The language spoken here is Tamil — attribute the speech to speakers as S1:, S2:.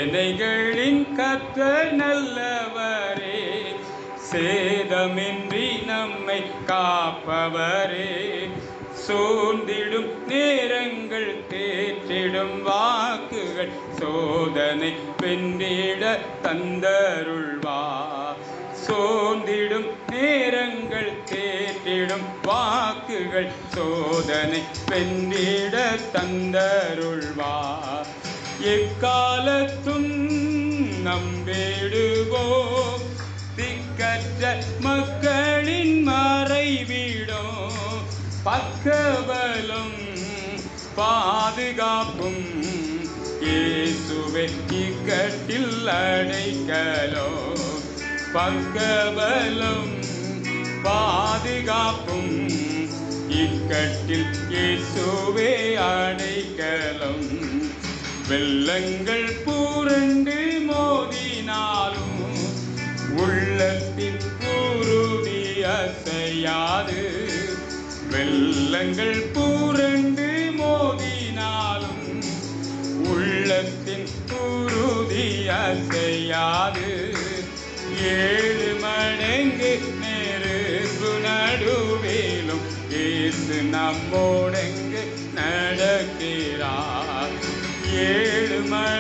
S1: சேனைகளின் கர்த்தர் நல்லவரே, சேதமின்றி நம்மை காப்பவரே. சோர்ந்திடும் நேரங்கள் தேற்றிடும் வாக்குகள் சோதனை வென்றிட தந்தருள்வார். சோர்ந்திடும் நேரங்கள் தேற்றிடும் வாக்குகள் சோதனை வென்றிட தந்தருள்வார். எக்காலத்தும் நம்பிடுவோம் திக்கற்ற மக்களின் மறைவிடும். பக்கபலம் பாதுகாப்பும் இயேசுவே இக்கட்டில் அடைக்கலோ. பக்கபலம் பாதுகாப்பும் இக்கட்டில் இயேசுவே அடைக்கலம். வெள்ளங்கள் புரண்டு மோதினாலும் உள்ளத்தின் உறுதி அசையாது. வெள்ளங்கள் புரண்டு மோதினாலும் உள்ளத்தின் உறுதி அசையாது. 7 மடங்கு நெருப்பு நடுவேலும் இயேசு நம்மோடெங்கு நட